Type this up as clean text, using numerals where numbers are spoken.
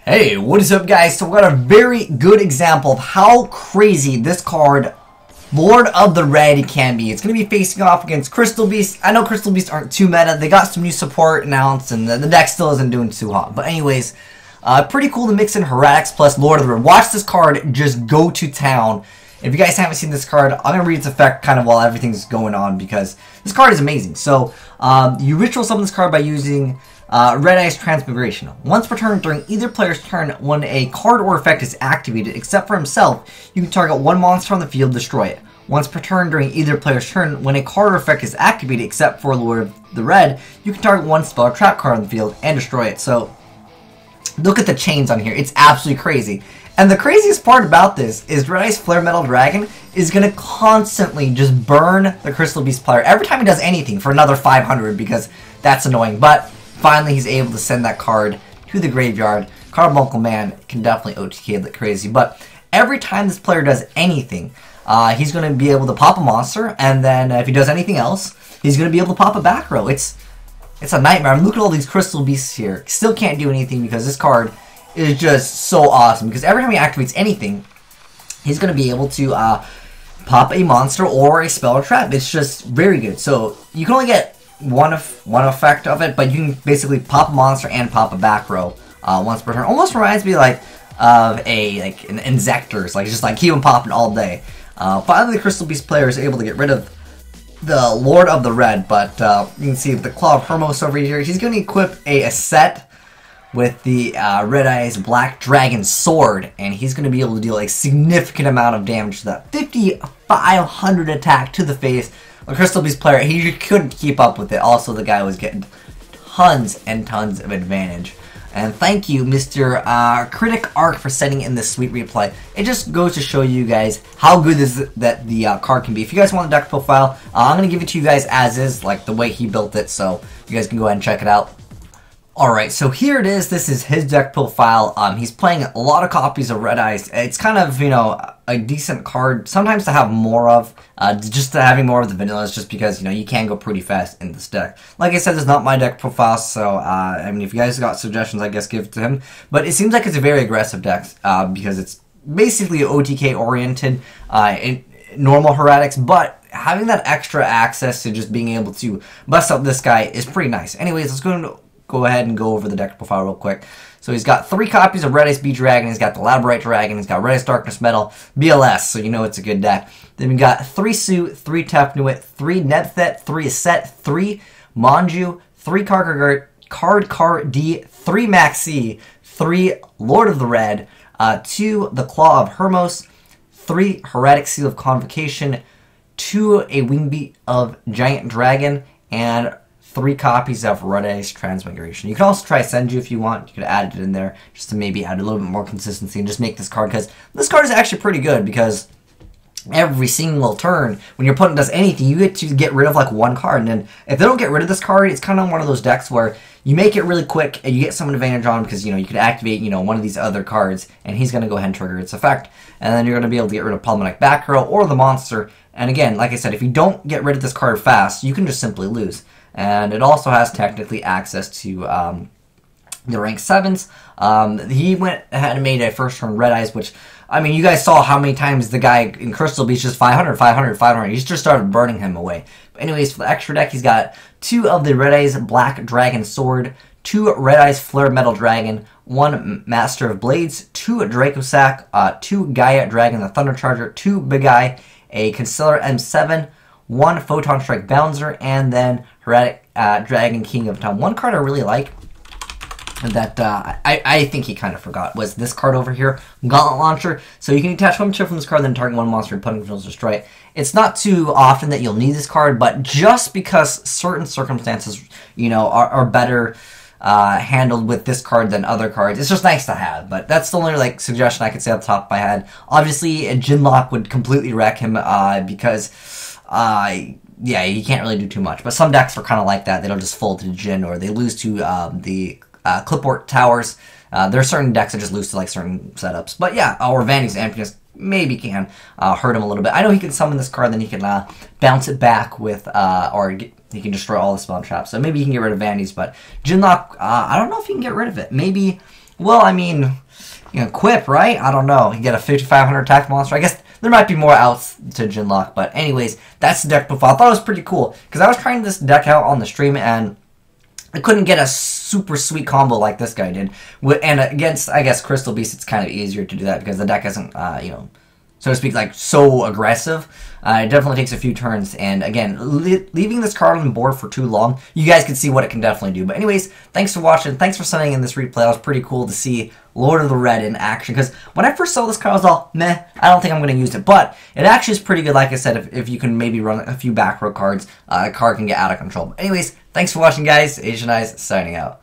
Hey, what is up guys? So we got a very good example of how crazy this card, Lord of the Red, can be. It's going to be facing off against Crystal Beasts. I know Crystal Beasts aren't too meta. They got some new support announced and the deck still isn't doing too hot. But anyways, pretty cool to mix in hallex plus Lord of the Red. Watch this card just go to town. If you guys haven't seen this card, I'm going to read its effect kind of while everything's going on because this card is amazing. So, you ritual summon this card by using Red Eye's Transmigration. Once per turn during either player's turn, when a card or effect is activated, except for himself, you can target one monster on the field, destroy it. Once per turn during either player's turn, when a card or effect is activated, except for Lord of the Red, you can target one spell or trap card on the field and destroy it. So, look at the chains on here. It's absolutely crazy. And the craziest part about this is Red Eye's Flare Metal Dragon is going to constantly just burn the Crystal Beast player every time he does anything for another 500 because that's annoying. But finally he's able to send that card to the graveyard. Carbuncle Man can definitely OTK like crazy. But every time this player does anything, he's going to be able to pop a monster. And then if he does anything else, he's going to be able to pop a back row. It's a nightmare. I mean, look at all these Crystal Beasts here. Still can't do anything because this card is just so awesome, because every time he activates anything, he's going to be able to pop a monster or a spell or trap. It's just very good. So you can only get one effect of it, but you can basically pop a monster and pop a back row once per turn. Almost reminds me of an Insectors, just keep him popping all day. Finally, the Crystal Beast player is able to get rid of the Lord of the Red, but you can see the Claw of Hermos over here. He's going to equip a set with the Red Eye's Black Dragon Sword, and he's going to be able to deal a significant amount of damage to that 5,500 attack to the face. A Crystal Beast player, he couldn't keep up with it. Also, the guy was getting tons and tons of advantage. And thank you, Mr. Critic Arc, for sending in this sweet replay. It just goes to show you guys how good the card can be. If you guys want the deck profile, I'm going to give it to you guys as is, like the way he built it, so you guys can go ahead and check it out. Alright, so here it is. This is his deck profile. He's playing a lot of copies of Red Eyes. It's kind of, a decent card sometimes to have more of. Just having more of the vanillas just because, you can go pretty fast in this deck. Like I said, this is not my deck profile, so, I mean, if you guys got suggestions, I guess give it to him. But it seems like it's a very aggressive deck, because it's basically OTK-oriented, in normal heretics, but having that extra access to just being able to bust up this guy is pretty nice. Anyways, let's go ahead and go over the deck profile real quick. So he's got 3 copies of Red Eye's Beat Dragon, he's got the Labyrinth Dragon, he's got Red Eye's Darkness Metal, BLS, so you know it's a good deck. Then we got 3 Suit, 3 Tefnuit, 3 Nebthet, 3 Set, 3 Manju, 3 Card D, 3 Maxi, 3 Lord of the Red, 2 the Claw of Hermos, 3 Heretic Seal of Convocation, 2 a Wingbeat of Giant Dragon, and 3 copies of Red Eye's Transmigration. You can also try Senju if you want. You could add it in there just to maybe add a little bit more consistency and just make this card, because this card is actually pretty good, because every single turn when your opponent does anything, you get to get rid of one card, and then if they don't get rid of this card, it's kind of one of those decks where you make it really quick and you get some advantage on because you could activate one of these other cards and he's going to go ahead and trigger its effect, and then you're going to be able to get rid of Problematic Back Row or the monster. And again, like I said, if you don't get rid of this card fast, you can just simply lose. And it also has technically access to the rank 7s. He went ahead and made a first turn Red Eyes, which, I mean, you guys saw how many times the guy in Crystal Beast just 500, 500, 500. He just started burning him away. But anyways, for the extra deck, he's got 2 of the Red Eye's Black Dragon Sword, 2 Red Eye's Flare Metal Dragon, 1 Master of Blades, 2 Dracosac, 2 Gaia Dragon the Thunder Charger, 2 Big Eye, a Concealer M7, 1 Photon Strike Bouncer, and then Heretic Dragon King of Time. One card I really like that I think he kind of forgot was this card over here, Gauntlet Launcher. So you can attach one chip from this card, then target one monster and putting controls destroy it. It's not too often that you'll need this card, but just because certain circumstances, are better handled with this card than other cards, it's just nice to have. But that's the only suggestion I could say off the top of my head. Obviously, a Jinlock would completely wreck him because yeah, he can't really do too much. But some decks are kind of like that. They don't just fold to Jin, or they lose to the Clipboard Towers. There are certain decks that just lose to certain setups. But yeah, or Vandy's Emptiness maybe can hurt him a little bit. I know he can summon this card, then he can bounce it back with, he can destroy all the spell traps. So maybe he can get rid of Vandy's, but Jinlock, I don't know if he can get rid of it. Maybe Well, I mean, you know, Quip, right? I don't know. You get a 5,500 attack monster. I guess there might be more outs to Jinlock, but anyways, that's the deck profile. I thought it was pretty cool, because I was trying this deck out on the stream, and I couldn't get a super sweet combo like this guy did. And against, I guess, Crystal Beast, it's kind of easier to do that, because the deck isn't, you know, so to speak, like, so aggressive. It definitely takes a few turns, and again, leaving this card on the board for too long, you guys can see what it can definitely do. But anyways, thanks for watching, thanks for sending in this replay. It was pretty cool to see Lord of the Red in action, because when I first saw this card, I was all, meh, I don't think I'm going to use it, but it actually is pretty good. Like I said, if you can maybe run a few back row cards, a card can get out of control. But anyways, thanks for watching, guys. Azneyes signing out.